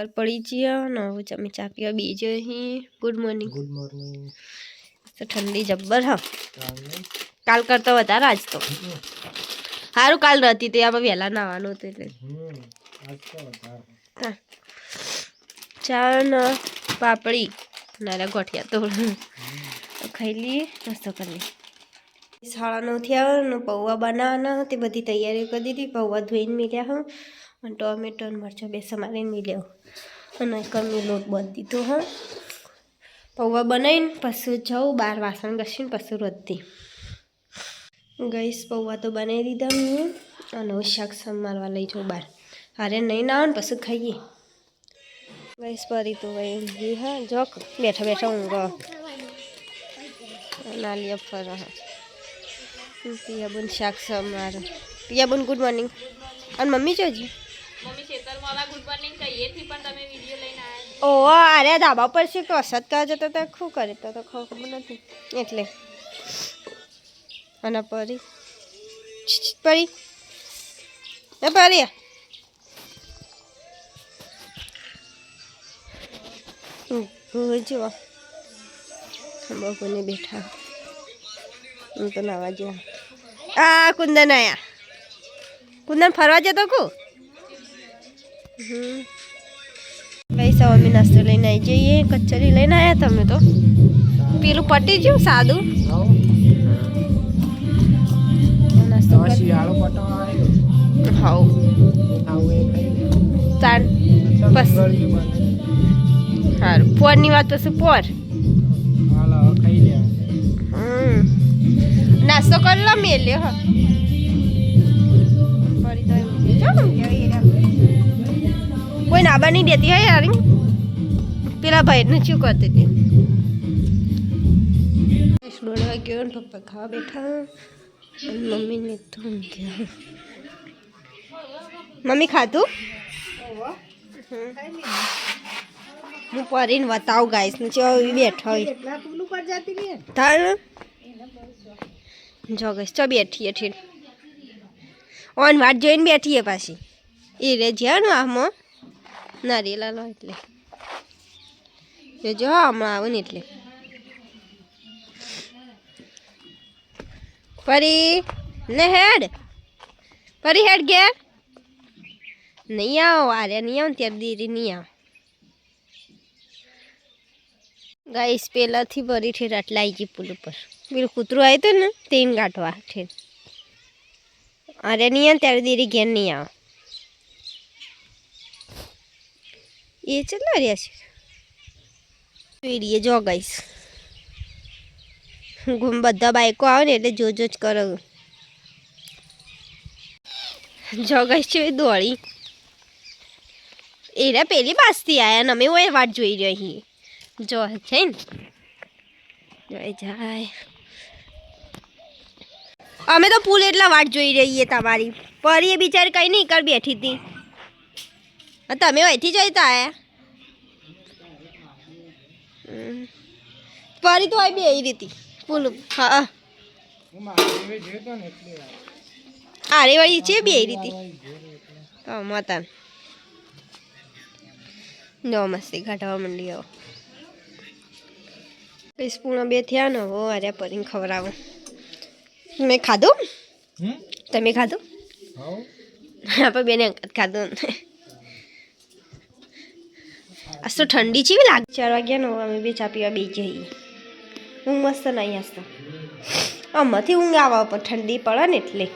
પર પડી છીએ ને તમે ચા પીવા બીજો અહીં ગુડ મોર્નિંગ તો ઠંડી જબ્બર હા કાલ કરતા વધારે આજ તો સારું કાલ રહેતી તે આપણે વહેલા નાવાનું હતું એટલે ચા ને પાપડી નાના ગોઠિયા તો ખાઈ લઈએ નાસ્તો કરી લઈએ 9:30 થયા ને પૌવા બનાવવાના તે બધી તૈયારી કરી દીધી પૌવા ધોઈને મેલ્યા હા અને ટોમેટો મરચાં બે સમારીને મેલ્યા અને કમી લોટ બાંધી દીધો હા પૌવા બનાવીને પછી જાઉં બહાર વાસણ ઘસીને પછી રોધતી ગઈશ પૌવા તો બનાવી દીધા મેં અને શાક સમારવા લઈ જાઉં બહાર હારે નહીં ના આવે ને પછી ખાઈએ ગઈશ પરી તો ભાઈ હા જોક બેઠા બેઠા ઊંઘો નાલિયા ફરા હા પિયાબુન શાક સમાર પિયાબુન ગુડ મોર્નિંગ અને મમ્મી જોજી મમ્મી ખેતરવાળા ગુડ મોર્નિંગ કહીએ થી પણ તમે વિડિયો લઈને આવ્યા ઓહો અરે ધાબા પર છે કસરત કરવા જતો તો શું કરે તો ખબર નથી એટલે અને પરી પરી એ પરી જો બપોરને બેઠા હું તો નાવા જ્યાં આ કુંદન આયા કુંદન ફરવા જતો કુ ભાઈ સવામી નાસ્તો લઈને આવી જઈએ કચોરી લઈને આવ્યા તમે તો પેલું પટી ગયું સાદું નાસ્તો હાઉ તાર બસ સારું પોરની વાત પછી પોર નાસ્તો કરી લો મેલ્યો હા કોઈ નાબા નહીં દેતી હોય યાર પેલા ભાઈને શું કરતી હતી 1:30 વાગ્યો ને પપ્પા ખાવા બેઠા મમ્મીને તો ઊંઘ્યા મમ્મી ખાધું હું પરીને બતાવું ગાઈશ ને ચો બેઠા હોય તાર જો ગઈશ ચો બેઠીએ ઠીક ઓન વાટ જોઈને બેઠીએ પાછી એ રે જ્યાં ને આમાં નારિયેલા લો એટલે જો હમણાં આવું ને એટલે પરી ને હેડ પરી હેડ ઘેર નહીં આવો આરે નહીં આવો ત્યારે દીરી નહીં આવો ગાઈસ પહેલાંથી ભરી ઠેર આટલા આવી ગઈ પુલ ઉપર પેલું કૂતરું આવ્યું હતું ને તેને ગાંઠવા ઠેર અરે નહીં આવે ત્યારે દીરી ઘેર નહીં આવે એ ચલા રહ્યા છે જોઈએ જો ગાઈસ બધા બાઈકો આવે ને એટલે જોજો જ કરો જો ગાઈસ છે દોડી એરા પેલી પાસથી આવ્યા ને અમે ઓય વાટ જોઈ રહી જો છે ને જોઈ જાય અમે તો પુલ એટલા વાટ જોઈ રહીએ તમારી પરી એ બિચારી કઈ નહીં કર બેઠી હતી તમે અહીંથી જઈતા આયા પરી તો આવી બે રીતી પુલ હા અરે વળી છે બે રીતી તો માતા જો મસ્તી કાઢવા માંડી આવો સ્પૂનો 2 થયા ને હો અરે પરીને ખવડાવો મેં ખાધું તમે ખાધું આપણે બેને ખાધું આજ તો ઠંડી છે લાગે 4 વાગ્યા નો અમે બે ચા પીવા બે જઈએ ઊંઘ મસ્ત નહીં હસતો આમાંથી ઊંઘ આવે પણ ઠંડી પડે ને એટલે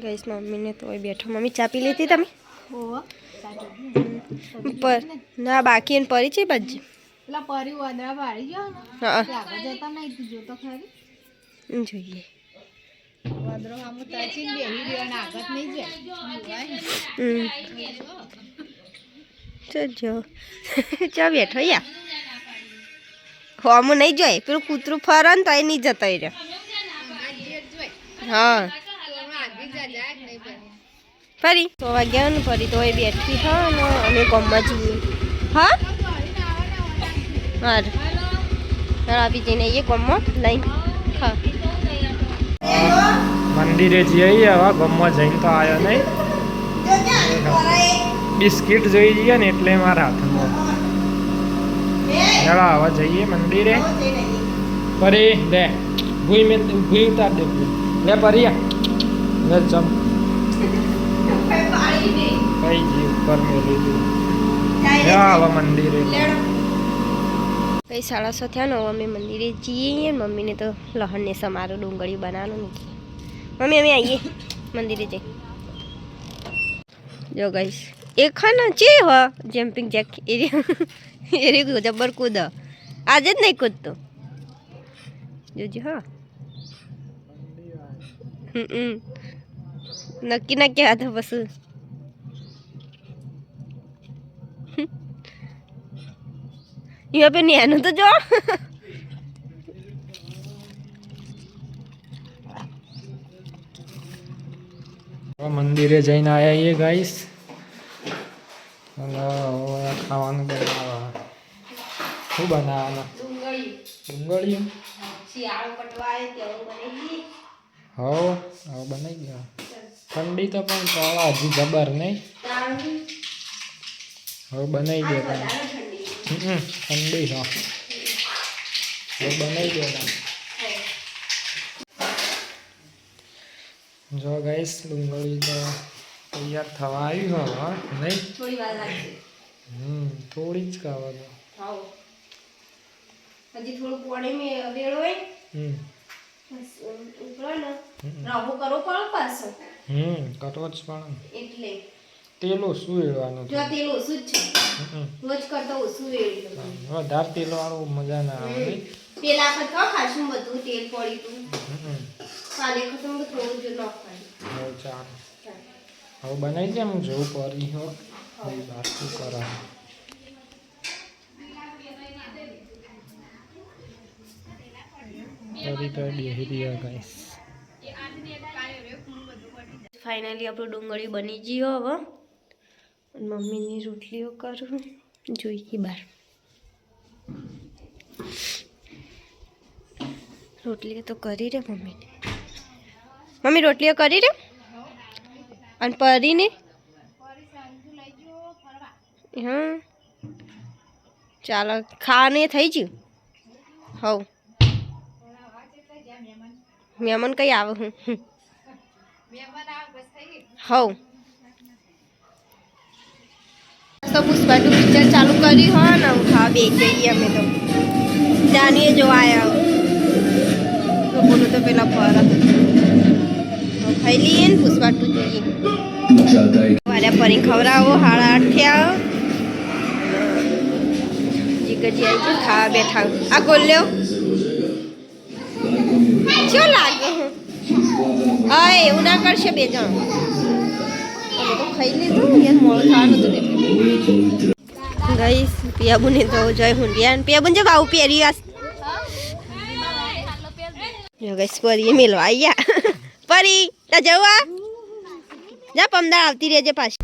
ગઈશ મમ્મીને તો બેઠો મમ્મી ચા પી લીધી તમે પર ના બાકી એને પરી છે બજી પેલા પરી વાદળા પાડી ગયો ને હા આગળ જતા નહીં તું જોતો ખરી જોઈએ વાદળો આમ તાચીને બેહી રહ્યો ને આગળ નહીં જાય જો ચા બેઠો યા હોમું નહીં જોઈ પેલું કૂતરું ફરે ને તો એ નહીં જતો રહ્યો હા ફરી 100 વાગ્યા ને ફરી તો એ બેઠી હા ને અમે ગામમાં જઈએ હા હા આપી જઈને આવીએ ગામમાં લઈને હા મંદિરે જઈએ હવે ગામમાં જઈને તો આવ્યો નહીં બિસ્કિટ જોઈ જઈએ ને એટલે મારા હાથમાં ચાલો હવે જઈએ મંદિરે પરી લે ભૂઈ ઉતાર દે લે પરી લે ચમ કઈ જી ઉપર મેલી દી ચાલો મંદિરે કઈ 6:30 થયા ને અમે મંદિરે જઈએ મમ્મીને તો લહણને સમારો ડુંગળી બનાવવાનું નથી મમ્મી અમે આવીએ મંદિરે જઈ જો ગાઈસ એક ખાના ચે હો જમ્પિંગ જેક એરી જબર કૂદ આજે જ નહીં કૂદતો જોજો હા નક્કી ના ક્યાં હતા બસ यहाँ पे नैनो तो जो મંદિરે જઈને આવ્યા છીએ ગાઈસ ખાવાનું બનાવવા શું બનાવવાના ડુંગળી શિયાળો પટવાય તેવું બની હવે બનાવી ગયા ઠંડી તો પણ તળા હજી જબર નહીં હવે બનાવી દે ઠંડી હા હવે બનાવી દે જો ગાઈસ ડુંગળી તો તૈયાર થવા આવી હવે નહીં થોડી વાર લાગશે થોડી જ ખાવાનું હજી થોડું પાણી મે વેળો હોય બસ ઉકળો ને રાહો કરો પણ પાછો કટવો જ પણ એટલે તેલ ઓછું વેળવાનું જો તેલ ઓછું જ છે રોજ કરતા ઓછું વેળી દો વધારે તેલ વાળું મજા ના આવે તેલ આપણે તો ખાસું બધું તેલ પડી તું પાણી ખતમ તો થોડું જ નાખવાનું હવે ચાલો હવે બનાવી દે હું જોઉં પરી હો બાર શું કરા પરી તો બેહી રહ્યા ગાઈસ ફાઇનલી આપણું ડુંગળી બની ગયો હવે મમ્મીની રોટલીઓ કરું જોઈએ બહાર રોટલીઓ તો કરી રે મમ્મીને મમ્મી રોટલીઓ કરી રે અને પરીને હા ચાલો ખાવાનું થઈ ગયું હવ મહેમાન કઈ આવે હું હવ તો પુષ્પાનું પિક્ચર ચાલુ કર્યું હોય ને ખાવા બે જઈએ અમે તો જાનીએ જોવા આવ્યા તો બોલું તો પેલા ફરક ખાઈ લઈએ ને પુષ્પાટું જોઈએ વાર્યા ફરી ખવડાવો 8:30 થયા જીગરજી આવી છે ખાવા બેઠા આ ગોલ લ્યો શું લાગે હા એવું ના કરશે બે જણ અમે તો ખાઈ લીધું યાર મોડું થવાનું હતું એટલે ગાઈસ પિયાબુને તો જય હુંડિયા પિયાબુન જે બાઉ પહેરી આસ જો ગાઈસ પરી મેલવા આયા પરી તા જવા જા પમદાર આવતી રહેજે પાછી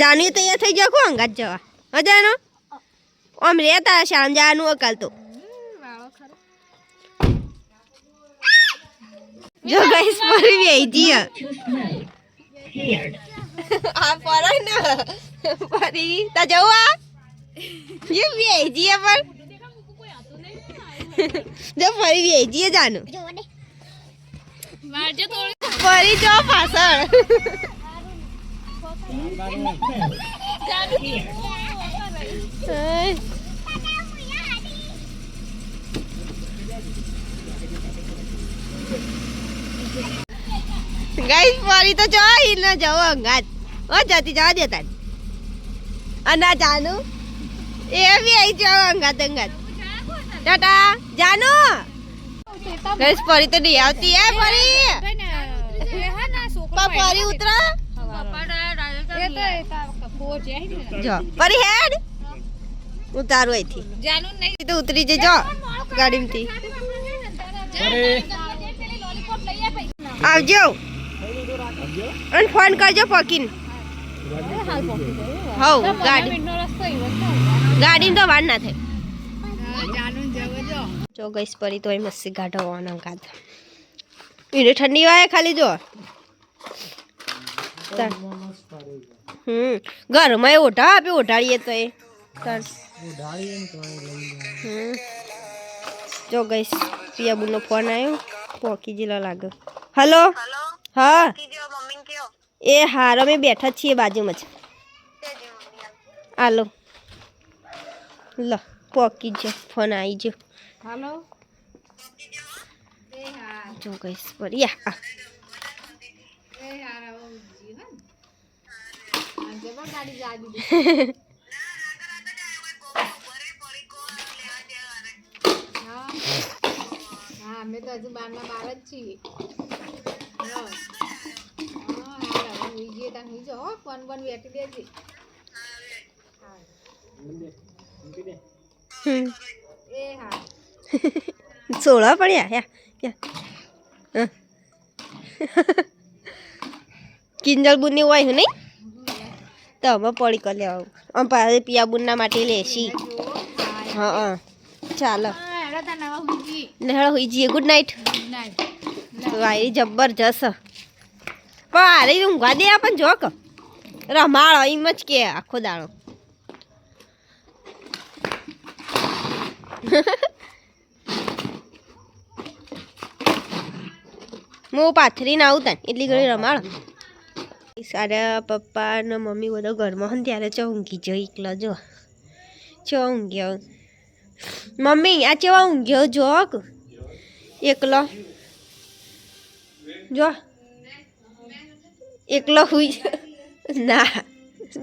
જાની તૈયાર થઈ જાવ કો અંગાત જવા હજાનો ઓમ રહેતા શામ જવાનું અકાલ તો જો ગાઈસ પરી વેઈ જી આ પરાય ના પરી તા જવા ये वेई જી પણ જો ફરી વેઈ જી જાનું મારજો થોડું ફરી જો પાછળ ગાઈસ ફરી તો જો ઈ ના જાવ અંગાત ઓ જતી જવા દેતા અના જાનું એ બી આઈ જાવ અંગાત અંગાત ટાટા જાનો ગાઈસ ફરી તો નહીં આવતી હે ફરી પરી ઉતરા જો પરી હેડ ઉતારો અહીંથી જાનું નહીં તો ઉતરી જજો ગાડીમાંથી આવજો અને ફોન કરજો પકીન હવ ગાડી તો વાર ના થાય જો ગઈસ પરી તો મસ્તી ગાઢવાનો ગાધ એને ઠંડી વાય ખાલી જો ઘરમાં ઓઢા આપે ઓઢાડીએ તો એ તાર. ડાળી ને તો લઈ હમ જો ગઈશ પિયાબુનો ફોન આવ્યો પોકી જેલા લાગે. હલો હા એ હાર અમે બેઠા જ છીએ બાજુમાં જ. હાલો લો પોકી જ ફોન આવી ગયો. હાલો જો ગઈશ બરિયા ગાડી જા દીધી હા અમે તો હજુ બારના બાર જ છીએ ફોન બોન વેટી દેજે એ હા સોળા પડ્યા યા કિંજલ બુનની હોય નહીં તો અમે પડી કર લેવા આમ પાસે પિયા બુનના માટે લેશી. હા ચાલો નેહળો હોઈ જઈએ. Good night. વાયરી જબરજસ્ત પણ હારે ઊંઘવા દે પણ જોક રમાડો એમ જ કે આખો દાડો. હું પાથરીને આવું તને એટલી ઘડી રમાડો. સારા પપ્પા ને મમ્મી બધા ઘરમાં હોય ને ત્યારે ચો ઊંઘી જો એકલા જો ચો ઊંઘ્યો મમ્મી આ ચેવા ઊંઘ્યો જો એકલો જો એકલો હુઈ ના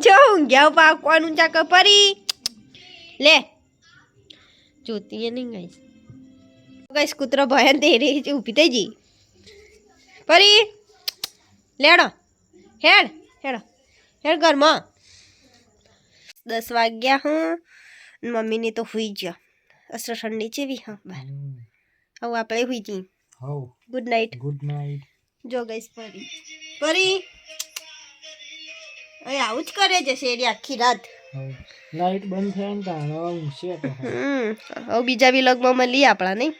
જો ઊંઘ્યા પા કોણ ઊંચા કર પરી લે જોતી નહીં ગાઈસ ગાઈસ કૂતરો ભયન તેરી ઊભી થઈ જઈ પરી લેડો હેડ હેડો હેડ ઘરમાં 10 વાગ્યા હું મમ્મીની તો હુઈ ગયો અસર ઠંડી ચેવી હા બાર હવે આપણે હુઈ જઈએ. Good night. Good night. જો ગઈશ પરી પરી અહીં આવું જ કરે છે શેરી આખી રાત. લાઈટ બંધ થાય ને તાણ ઊંઘશે તો હવે બીજા બી લગમાં મળીએ આપણા નહીં.